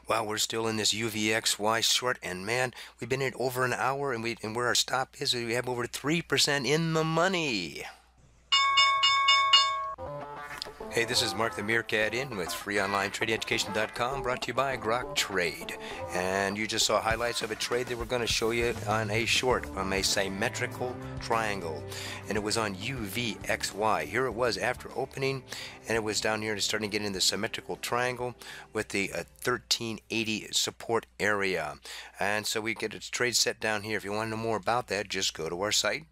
Well, we're still in this UVXY short, and man, we've been in over an hour, and where our stop is, we have over 3% in the money. Hey, this is Mark the Meerkat in with freeonlinetradingeducation.com, brought to you by Grok Trade. And you just saw highlights of a trade that we're going to show you on a short from a symmetrical triangle. And it was on UVXY. Here it was after opening, and it was down here starting to get in the symmetrical triangle with the 1380 support area. And so we get a trade set down here. If you want to know more about that, just go to our site,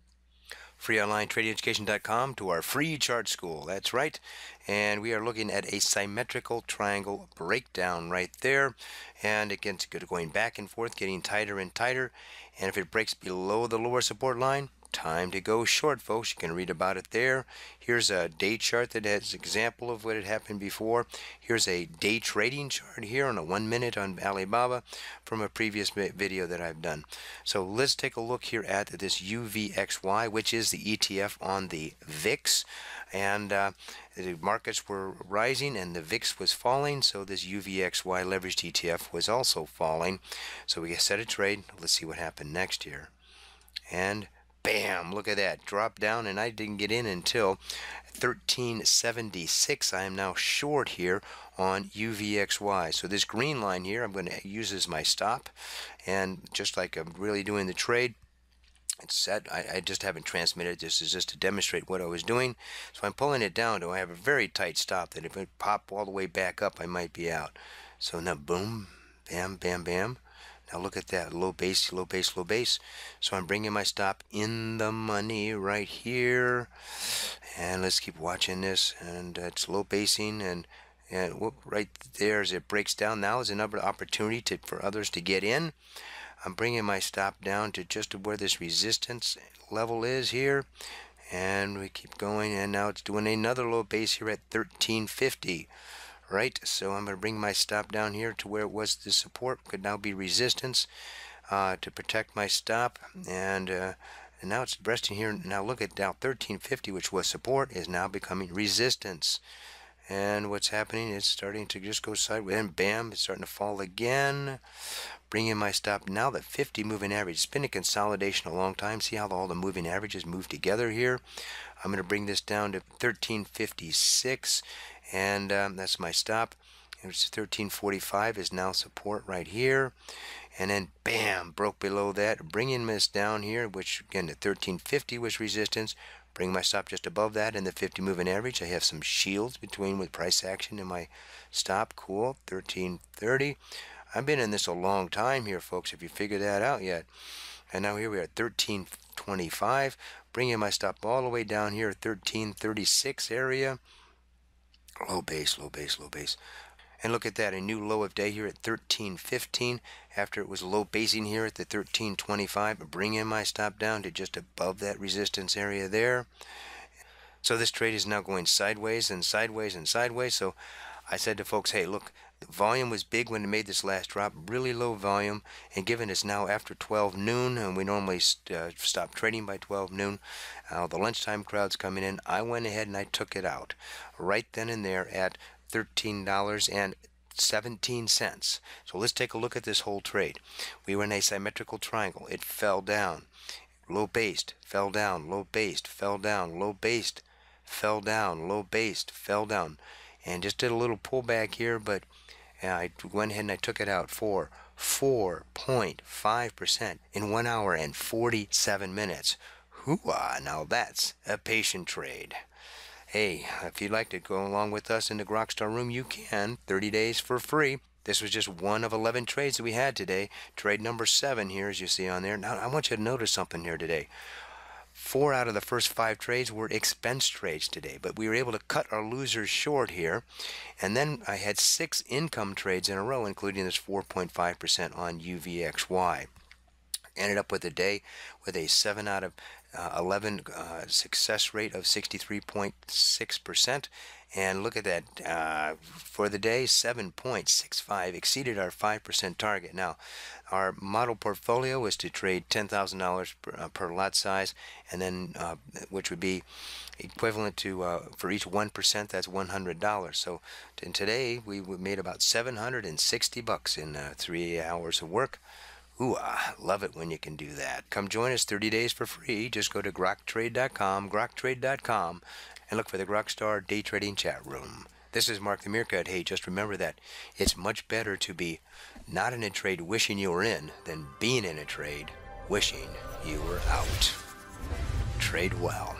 freeonlinetradingeducation.com, to our free chart school. That's right. And we are looking at a symmetrical triangle breakdown right there. And again, it's going back and forth, getting tighter and tighter. And if it breaks below the lower support line, time to go short, folks. You can read about it there. Here's a day chart that has an example of what had happened before. Here's a day trading chart here on a 1 minute on Alibaba from a previous video that I've done. So let's take a look here at this UVXY, which is the ETF on the VIX. And the markets were rising and the VIX was falling, so this UVXY leveraged ETF was also falling. So we set a trade. Let's see what happened next here. And bam, look at that, drop down, and I didn't get in until 1376. I am now short here on UVXY. So this green line here I'm going to use as my stop, and just like I'm really doing the trade, it's set. I just haven't transmitted. This is just to demonstrate what I was doing. So I'm pulling it down to I have a very tight stop that if it pop all the way back up, I might be out. So now boom, bam, bam, bam. Now look at that, low base, low base, low base. So I'm bringing my stop in the money right here. And let's keep watching this. And it's low basing, and whoop, right there as it breaks down. Now is another opportunity for others to get in. I'm bringing my stop down to just where this resistance level is here. And we keep going, and now it's doing another low base here at 1350. Right, so I'm going to bring my stop down here to where it was the support, could now be resistance to protect my stop, and now it's resting here. Now look at now 1350, which was support, is now becoming resistance. And what's happening, it's starting to just go sideways, and bam, it's starting to fall again. Bring in my stop. Now the 50 moving average. It's been a consolidation a long time. See how all the moving averages move together here? I'm going to bring this down to 1356, and that's my stop. It's 1345 is now support right here. And then bam, broke below that. Bringing this down here, which again the 1350 was resistance. Bring my stop just above that in the 50 moving average. I have some shields between with price action and my stop. Cool. 1330. I've been in this a long time here, folks, if you figured that out yet. And now here we are at 1325. Bringing my stop all the way down here at 1336 area. Low base, low base, low base. And look at that, a new low of day here at 1315 after it was low basing here at the 1325. Bring in my stop down to just above that resistance area there. So this trade is now going sideways and sideways and sideways. So I said to folks, hey, look, the volume was big when it made this last drop, really low volume, and given it's now after 12 noon, and we normally stop trading by 12 noon, the lunchtime crowd's coming in, I went ahead and I took it out right then and there at $13.17. So let's take a look at this whole trade. We were in a symmetrical triangle. It fell down, low based, fell down, low based, fell down, low based, fell down, low based, fell down, and just did a little pullback here, but I went ahead and I took it out for 4.5% in 1 hour and 47 minutes. Hoo-ah, now that's a patient trade. Hey, if you'd like to go along with us in the Grokstar room, you can. 30 days for free. This was just one of 11 trades that we had today. Trade number 7 here, as you see on there. Now, I want you to notice something here today. 4 out of the first 5 trades were expense trades today, but we were able to cut our losers short here. And then I had 6 income trades in a row, including this 4.5% on UVXY. Ended up with a day with a 7 out of 11 success rate of 63.6%, And look at that. For the day, 7.65 exceeded our 5% target. Now, our model portfolio was to trade $10,000 per lot size, and then which would be equivalent to for each 1%, that's $100. So today we made about 760 bucks in 3 hours of work. Ooh, I love it when you can do that. Come join us 30 days for free. Just go to groktrade.com, and look for the Grokstar Day Trading Chat Room. This is Mark the Meerkat. Hey, just remember that it's much better to be not in a trade wishing you were in than being in a trade wishing you were out. Trade well.